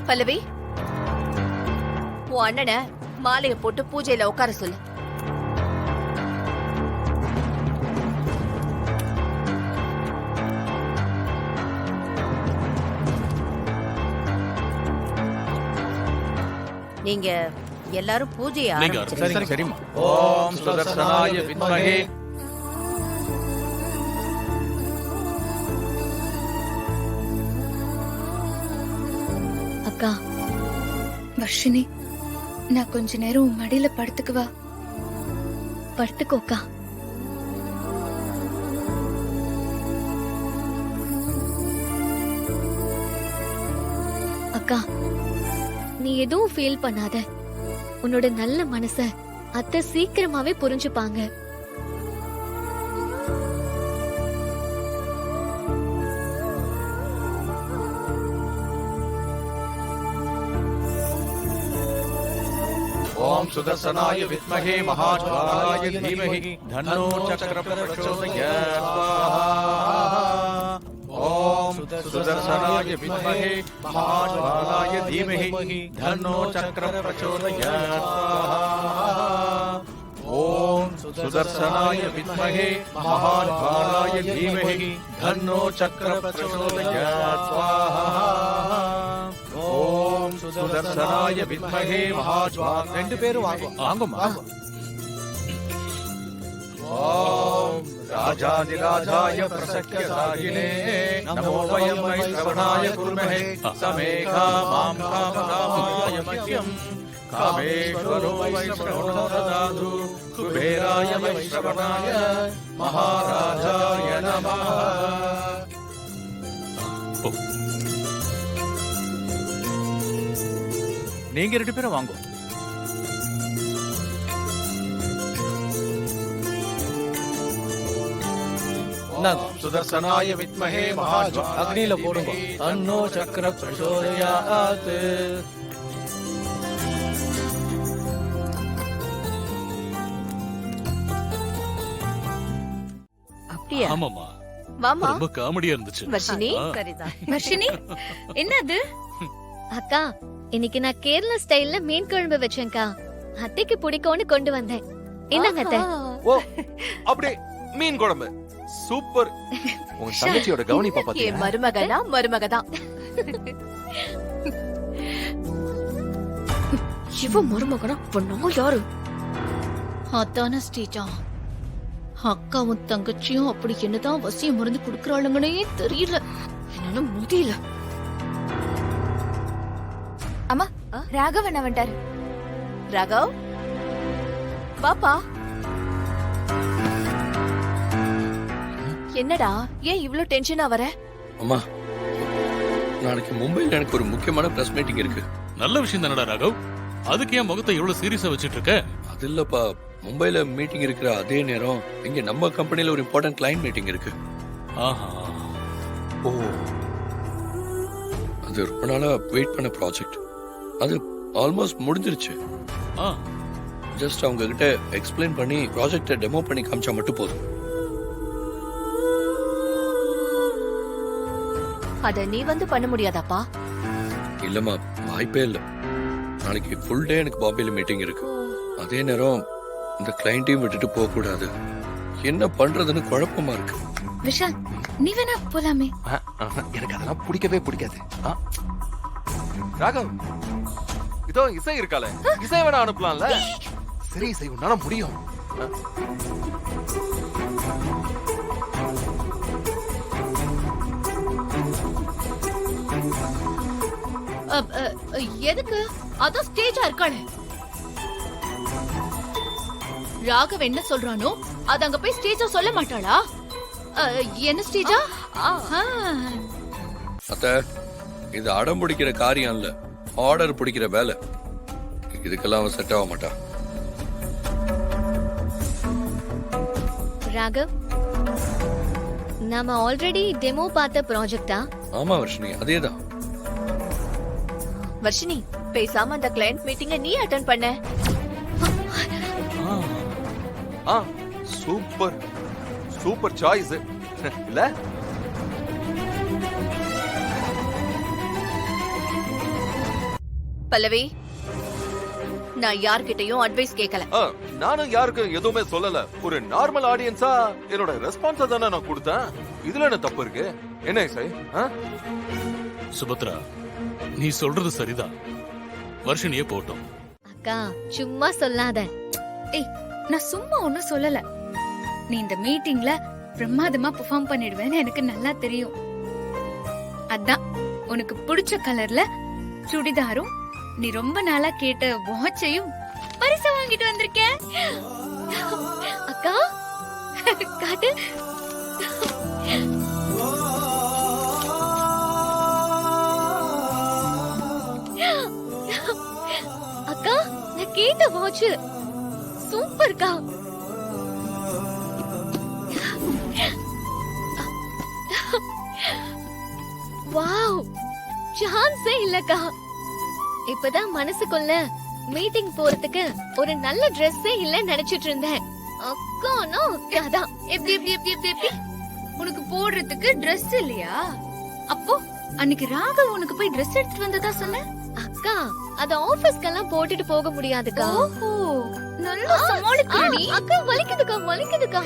பல்லவி, உன் அண்ணனை மாலைய போட்டு பூஜையில உட்கார சொல்லு. நீங்க எல்லாரும் பூஜையை ஆரம்பிச்சிருங்க. சரிம்மா. ஓம் சுதர்சனாய வித்மஹே. அக்கா, வர்ஷினி, நான் கொஞ்ச நேரம் உன் மடியில படுத்துக்குவா? படுத்துக்கோக்கா. அக்கா, நீ எதுவும் ஃபீல் பண்ணாத. உன்னோட நல்ல மனச அத்தை சீக்கிரமாவே புரிஞ்சுப்பாங்க. ओम सुदर्शनाय विद्महे महाज्वालाय धीमहि धन्नो चक्र प्रचोदयात् स्वाहा। ओम सुदर्शनाय विद्महे महाज्वालाय धीमहि धन्नो चक्र प्रचोदयात् स्वाहा। ओम सुदर्शनाय विद्महे महाज्वालाय धीमहि धन्नो चक्र प्रचोदयात् स्वाहा। ओम सुदर्शनाय विद्महे महाज्वाल ரெண்டு பேரும் வாங்குமா. ओम राजाधिराजाय प्रसक्यसायिने नमो वयं वै श्रवणाय कुर्महे समेधा मां कामकामाय मह्यं कामेश्वरो वै श्रवणो ददातु कुबेराय वै श्रवणाय महाराजाय नमः। நீங்க ரெண்டு பேரும் வாங்க. சுதர்சனாய வித்மஹே மகாஜ்வாலாய அக்னியில போடுங்க. தன்னோ சக்கர பிரச்சோதயாத். அப்படியா? ஆமாமா, வாமா. ரொம்ப காமெடியா இருந்துச்சு. வர்ஷினி, வர்ஷினி, என்னது? அக்கா, இன்னைக்கு நான் கேரளா ஸ்டைல்ல மீன் குழம்பு வச்சேன்க்கா. அத்தைக்கு பிடிக்கும்னு கொண்டு வந்தேன். என்னங்க அத்தை? ஓ, அப்படியே மீன் குழம்பு சூப்பர். உங்க தங்கச்சியோட கவனிப்பா பாத்தீங்க. என் மருமகனா மருமகதான். இவ மருமகனா பொண்ணோ யாரு? அதான ஸ்டேஜா. அக்காவும் தங்கச்சியும் அப்படி என்னதான் வசியம் மருந்து குடுக்கறாளுங்கன்னே தெரியல. என்னால முடியல. அம்மா, ராகவன் வந்துட்டாரு. ராகவ், பாப்பா. என்னடா, ஏன் இவ்ளோ டென்ஷனா வர? அம்மா, நாளைக்கு மும்பைல எனக்கு ஒரு முக்கியமான பிரஸ் மீட்டிங் இருக்கு. நல்ல விஷயம் தானடா ராகவ். அதுக்கு ஏன் முகத்தை இவ்வளவு சீரியஸா வச்சிட்டு இருக்க? அது இல்லப்பா, மும்பைல மீட்டிங் இருக்கிற அதே நேரம் இங்க நம்ம கம்பெனில ஒரு இம்பார்ட்டன்ட் கிளையன்ட் மீட்டிங் இருக்கு. ஆஹா. ஓ, அது ரொம்ப நாளா வெயிட் பண்ண ப்ராஜெக்ட். அது ஆல்மோஸ்ட் முடிஞ்சிருச்சு. ஜஸ்ட் அவங்க கிட்ட எக்ஸ்பிளைன் பண்ணி ப்ராஜெக்ட டெமோ பண்ணி காமிச்சா மட்டும் போதும். அத நீ வந்து பண்ண முடியாதாப்பா? இல்லம்மா, வாய்ப்பே இல்ல. நாளைக்கு ஃபுல் டே எனக்கு பாம்பேல மீட்டிங் இருக்கு. அதே நேரம் இந்த கிளையண்டையும் விட்டுட்டு போக கூடாது. என்ன பண்றதுன்னு குழப்பமா இருக்கு. விஷால், நீ வேணா போலாமே. எனக்கு அதெல்லாம் பிடிக்கவே பிடிக்காது. ராகவ், இதோ இசை இருக்கால, இசை வேணா அனுப்பலாம்ல. சரி, இசை உன்னால முடியும். எதுக்கு? அதான் ஸ்டேஜா இருக்காளே. ராகவ் என்ன சொல்றானோ அது அங்க போய் ஸ்டேஜா சொல்ல மாட்டாளா? என்ன ஸ்டேஜா? அத்த, இது அடம் பிடிக்கிற காரியம் இல்ல, ஆர்டர் பிடிக்கிற வேலை. இதுக்கெல்லாம் அவன் செட் ஆக மாட்டான். ராகவ், நாம ஆல்ரெடி டெமோ பார்த்த ப்ராஜெக்ட்டா? ஆமா வர்ஷினி, அதேதான். வர்ஷினி, பேசாம அந்த கிளையண்ட் மீட்டிங்க நீ அட்டெண்ட் பண்ண. சூப்பர் சூப்பர் சாய்ஸ் இல்ல? பல்லவி, நான் யார்கிட்டயும் அட்வைஸ் கேட்கல. நானும் யாருக்கும் எதுவுமே சொல்லல. ஒரு நார்மல் ஆடியன்ஸா என்னோட ரெஸ்பான்ஸ தானே நான் கொடுத்தேன். இதுல என்ன தப்பு இருக்கு? என்ன இசை? சுபத்ரா, நீ சொல்றது சரிதான். வருஷனியே போட்டோம். அக்கா சும்மா சொல்லாத. ஏய், நான் சும்மா ஒண்ணும் சொல்லல. நீ இந்த மீட்டிங்ல பிரமாதமா பெர்ஃபார்ம் பண்ணிடுவேன்னு எனக்கு நல்லா தெரியும். அதான் உனக்கு பிடிச்ச கலர்ல சுடிதாரும் நீ ரொம்ப நாளா கேட்ட வாட்சையும் பரிசா வாங்கிட்டு வந்திருக்கேன். அக்கா காட்டு. அக்கா நான் கேட்ட வாட்ச் சூப்பர்க்கா. வாவ், சான்ஸே இல்லக்கா. இப்பதான் மனசுக்குள்ள மீட்டிங் போறதுக்கு ஒரு நல்ல ட்ரெஸ்ஸே இல்ல நினைச்சிட்டு இருந்தேன். அக்கானா அக்காதான். எப்படி எப்படி எப்படி எப்படி எப்படி உனக்கு போடுறதுக்கு Dress இல்லையா? அப்போ அன்னைக்கு ராகவ் உனக்கு போய் Dress எடுத்துட்டு வந்ததா சொன்ன. அக்கா அது ஆபீஸ்க்கெல்லாம் போட்டுட்டு போக முடியாதுக்கா. ஓஹோ, நல்லா சமாளிக்கிறடி. அக்கா வலிக்குதுக்கா வலிக்குதுக்கா.